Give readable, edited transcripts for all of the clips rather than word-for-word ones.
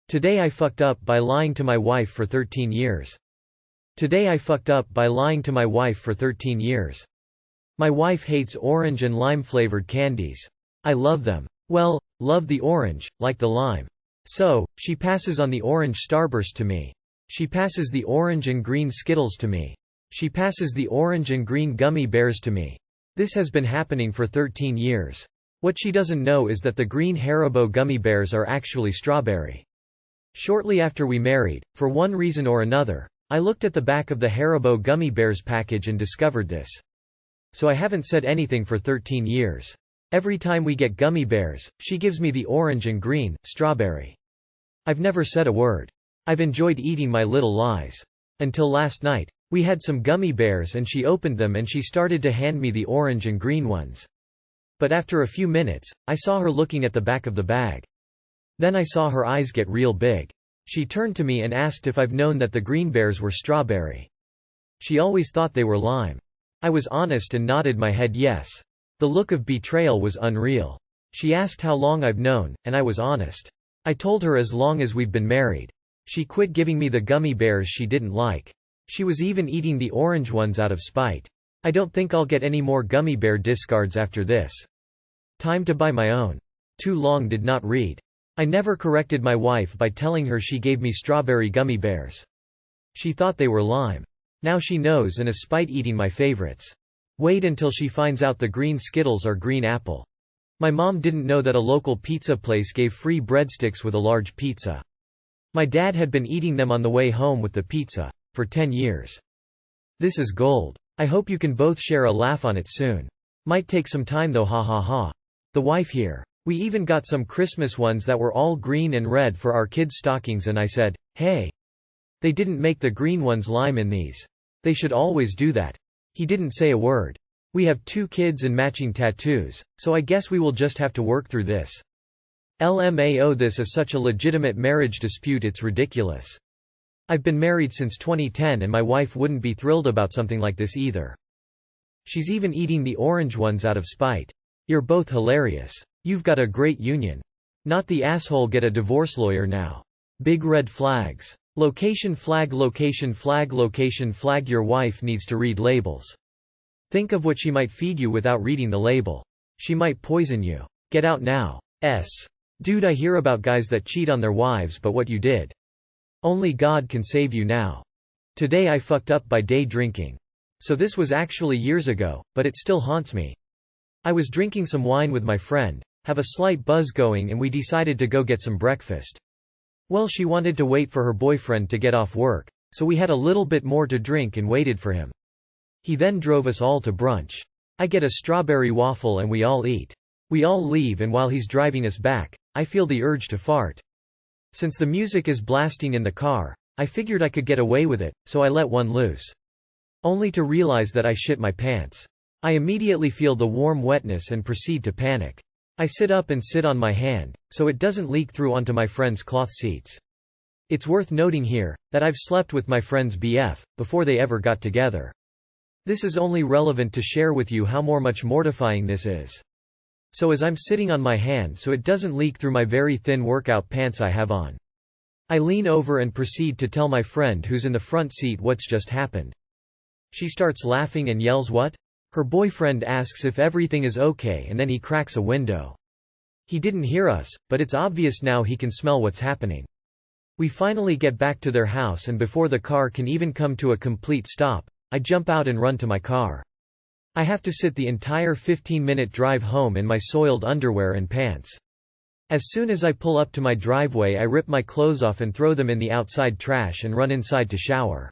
Today I fucked up by lying to my wife for 13 years. Today I fucked up by lying to my wife for 13 years. My wife hates orange and lime-flavored candies. I love them. Well, love the orange, like the lime. So, she passes on the orange Starburst to me. She passes the orange and green Skittles to me. She passes the orange and green gummy bears to me. This has been happening for 13 years. What she doesn't know is that the green Haribo gummy bears are actually strawberry. Shortly after we married, for one reason or another, I looked at the back of the Haribo gummy bears package and discovered this. So I haven't said anything for 13 years. Every time we get gummy bears, she gives me the orange and green, strawberry. I've never said a word. I've enjoyed eating my little lies. Until last night. We had some gummy bears and she opened them and she started to hand me the orange and green ones. But after a few minutes, I saw her looking at the back of the bag. Then I saw her eyes get real big. She turned to me and asked if I've known that the green bears were strawberry. She always thought they were lime. I was honest and nodded my head yes. The look of betrayal was unreal. She asked how long I've known, and I was honest. I told her as long as we've been married. She quit giving me the gummy bears she didn't like. She was even eating the orange ones out of spite. I don't think I'll get any more gummy bear discards after this. Time to buy my own. Too long did not read. I never corrected my wife by telling her she gave me strawberry gummy bears. She thought they were lime. Now she knows and is spite eating my favorites. Wait until she finds out the green Skittles are green apple. My mom didn't know that a local pizza place gave free breadsticks with a large pizza. My dad had been eating them on the way home with the pizza. For 10 years. This is gold. I hope you can both share a laugh on it soon. Might take some time though ha ha ha. The wife here. We even got some Christmas ones that were all green and red for our kids' stockings and I said, hey. They didn't make the green ones lime in these. They should always do that. He didn't say a word. We have 2 kids and matching tattoos, so I guess we will just have to work through this. LMAO, this is such a legitimate marriage dispute it's ridiculous. I've been married since 2010 and my wife wouldn't be thrilled about something like this either. She's even eating the orange ones out of spite. You're both hilarious. You've got a great union. Not the asshole get a divorce lawyer now. Big red flags. Location flag, location flag, location flag. Your wife needs to read labels. Think of what she might feed you without reading the label. She might poison you. Get out now. Dude, I hear about guys that cheat on their wives, but what you did. Only God can save you now. Today I fucked up by day drinking. So this was actually years ago, but it still haunts me. I was drinking some wine with my friend, have a slight buzz going and we decided to go get some breakfast. Well, she wanted to wait for her boyfriend to get off work, so we had a little bit more to drink and waited for him. He then drove us all to brunch. I get a strawberry waffle and we all eat. We all leave and while he's driving us back, I feel the urge to fart. Since the music is blasting in the car, I figured I could get away with it, so I let one loose. Only to realize that I shit my pants. I immediately feel the warm wetness and proceed to panic. I sit up and sit on my hand, so it doesn't leak through onto my friend's cloth seats. It's worth noting here, that I've slept with my friend's BF, before they ever got together. This is only relevant to share with you how much mortifying this is. So as I'm sitting on my hand so it doesn't leak through my very thin workout pants I have on, I lean over and proceed to tell my friend who's in the front seat what's just happened. She starts laughing and yells what? Her boyfriend asks if everything is okay and then he cracks a window. He didn't hear us, but it's obvious now he can smell what's happening. We finally get back to their house and before the car can even come to a complete stop, I jump out and run to my car. I have to sit the entire 15-minute drive home in my soiled underwear and pants. As soon as I pull up to my driveway I rip my clothes off and throw them in the outside trash and run inside to shower.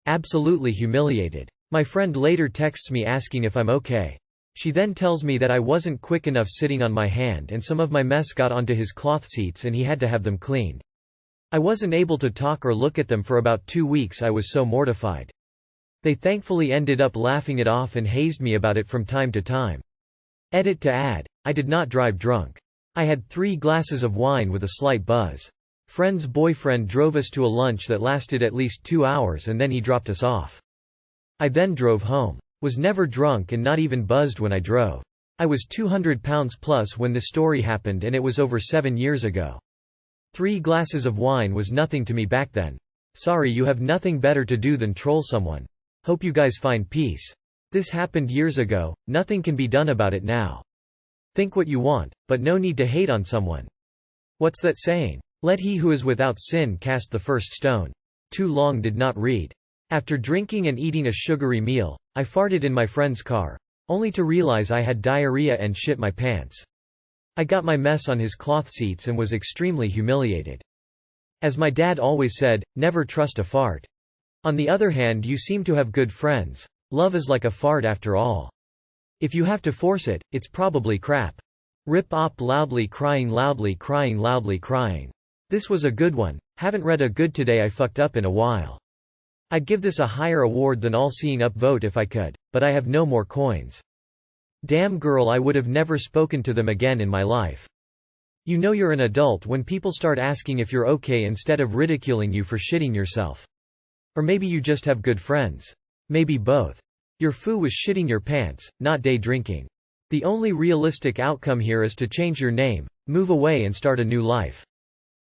Absolutely humiliated. My friend later texts me asking if I'm okay. She then tells me that I wasn't quick enough sitting on my hand and some of my mess got onto his cloth seats and he had to have them cleaned. I wasn't able to talk or look at them for about 2 weeks. I was so mortified. They thankfully ended up laughing it off and hazed me about it from time to time. Edit to add, I did not drive drunk. I had 3 glasses of wine with a slight buzz. Friend's boyfriend drove us to a lunch that lasted at least 2 hours and then he dropped us off. I then drove home. Was never drunk and not even buzzed when I drove. I was 200 pounds plus when this story happened and it was over 7 years ago. 3 glasses of wine was nothing to me back then. Sorry, you have nothing better to do than troll someone. Hope you guys find peace. This happened years ago, nothing can be done about it now. Think what you want, but no need to hate on someone. What's that saying? Let he who is without sin cast the first stone. Too long did not read. After drinking and eating a sugary meal, I farted in my friend's car, only to realize I had diarrhea and shit my pants. I got my mess on his cloth seats and was extremely humiliated. As my dad always said, never trust a fart. On the other hand, you seem to have good friends. Love is like a fart after all. If you have to force it, it's probably crap. Rip op loudly crying loudly crying loudly crying. This was a good one. Haven't read a good today I fucked up in a while. I'd give this a higher award than all seeing upvote if I could, but I have no more coins. Damn girl, I would have never spoken to them again in my life. You know you're an adult when people start asking if you're okay instead of ridiculing you for shitting yourself. Or maybe you just have good friends. Maybe both. Your foo was shitting your pants, not day drinking. The only realistic outcome here is to change your name, move away and start a new life.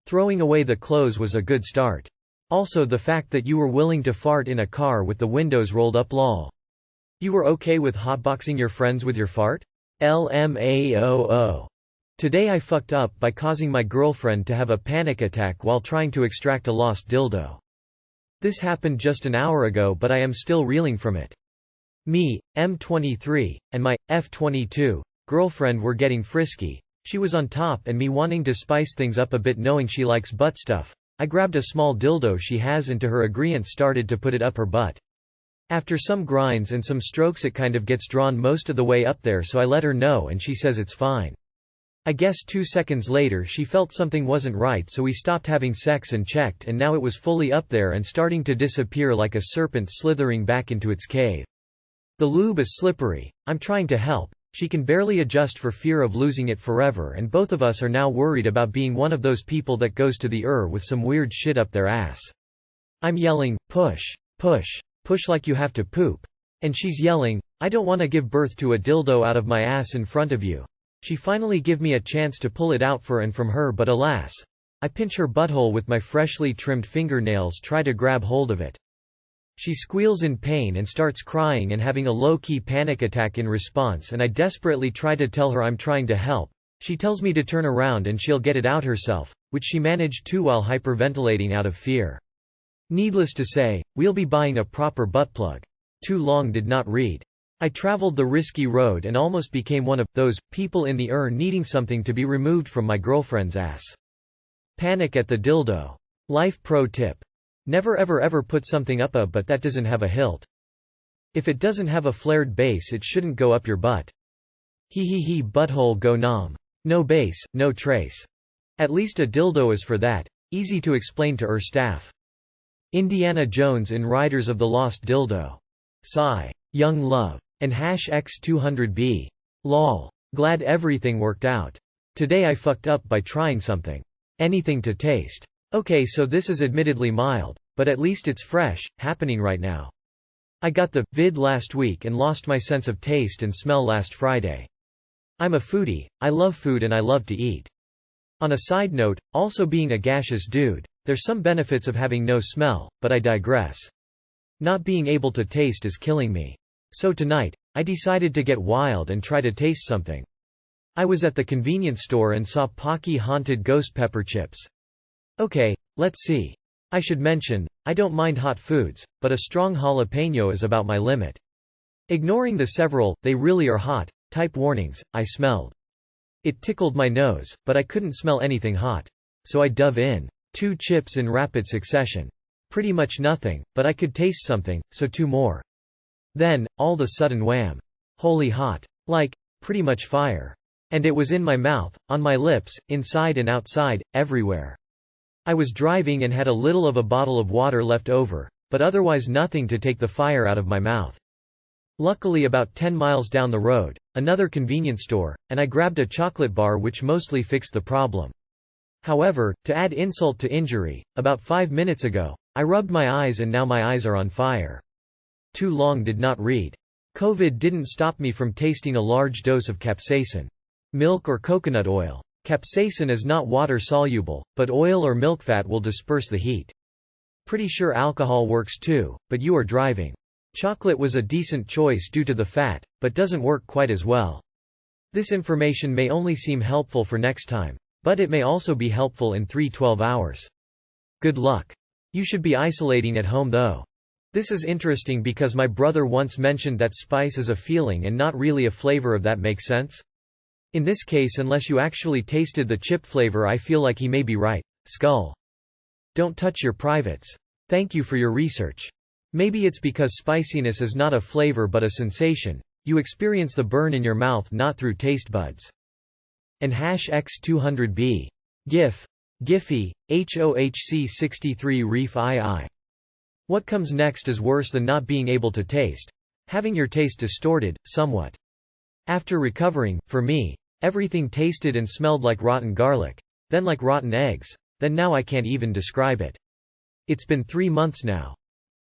Throwing away the clothes was a good start. Also the fact that you were willing to fart in a car with the windows rolled up lol. You were okay with hotboxing your friends with your fart? LMAOO. Today I fucked up by causing my girlfriend to have a panic attack while trying to extract a lost dildo. This happened just an hour ago but I am still reeling from it. Me, M23, and my, F22, girlfriend were getting frisky. She was on top and me wanting to spice things up a bit knowing she likes butt stuff. I grabbed a small dildo she has and to her agreement started to put it up her butt. After some grinds and some strokes it kind of gets drawn most of the way up there, so I let her know and she says it's fine. I guess 2 seconds later she felt something wasn't right, so we stopped having sex and checked, and now it was fully up there and starting to disappear like a serpent slithering back into its cave. The lube is slippery. I'm trying to help. She can barely adjust for fear of losing it forever, and both of us are now worried about being one of those people that goes to the with some weird shit up their ass. I'm yelling, push, push, push like you have to poop. And she's yelling, I don't want to give birth to a dildo out of my ass in front of you. She finally give me a chance to pull it out for and from her, but alas. I pinch her butthole with my freshly trimmed fingernails, try to grab hold of it. She squeals in pain and starts crying and having a low-key panic attack in response, and I desperately try to tell her I'm trying to help. She tells me to turn around and she'll get it out herself, which she managed to while hyperventilating out of fear. Needless to say, we'll be buying a proper butt plug. Too long did not read. I traveled the risky road and almost became one of those people in the needing something to be removed from my girlfriend's ass. Panic at the dildo. Life pro tip. Never ever put something up a butt that doesn't have a hilt. If it doesn't have a flared base it shouldn't go up your butt. He butthole go nom. No base, no trace. At least a dildo is for that. Easy to explain to staff. Indiana Jones in Riders of the Lost Dildo. Sigh. Young love. And #X200B. Lol. Glad everything worked out. Today I fucked up by trying something. Anything to taste. Okay, so this is admittedly mild, but at least it's fresh, happening right now. I got the vid last week and lost my sense of taste and smell last Friday. I'm a foodie, I love food and I love to eat. On a side note, also being a gaseous dude, there's some benefits of having no smell, but I digress. Not being able to taste is killing me. So tonight, I decided to get wild and try to taste something. I was at the convenience store and saw Pocky Haunted Ghost Pepper Chips. Okay, let's see. I should mention, I don't mind hot foods, but a strong jalapeno is about my limit. Ignoring the several, they really are hot, type warnings, I smelled. It tickled my nose, but I couldn't smell anything hot. So I dove in. 2 chips in rapid succession. Pretty much nothing, but I could taste something, so 2 more. Then, all the sudden wham. Holy hot. Like, pretty much fire. And it was in my mouth, on my lips, inside and outside, everywhere. I was driving and had a little of a bottle of water left over, but otherwise nothing to take the fire out of my mouth. Luckily about 10 miles down the road, another convenience store, and I grabbed a chocolate bar which mostly fixed the problem. However, to add insult to injury, about 5 minutes ago, I rubbed my eyes and now my eyes are on fire. Too long did not read. COVID didn't stop me from tasting a large dose of capsaicin. Milk or coconut oil. Capsaicin is not water-soluble, but oil or milk fat will disperse the heat. Pretty sure alcohol works too, but you are driving. Chocolate was a decent choice due to the fat, but doesn't work quite as well. This information may only seem helpful for next time, but it may also be helpful in 3-12 hours. Good luck. You should be isolating at home though. This is interesting because my brother once mentioned that spice is a feeling and not really a flavor. If that makes sense? In this case, unless you actually tasted the chip flavor, I feel like he may be right. Skull. Don't touch your privates. Thank you for your research. Maybe it's because spiciness is not a flavor but a sensation. You experience the burn in your mouth not through taste buds. And #X200B. GIF. Giphy, HOHC 63 Reef II. What comes next is worse than not being able to taste. Having your taste distorted, somewhat. After recovering, for me, everything tasted and smelled like rotten garlic. Then like rotten eggs. Then now I can't even describe it. It's been 3 months now.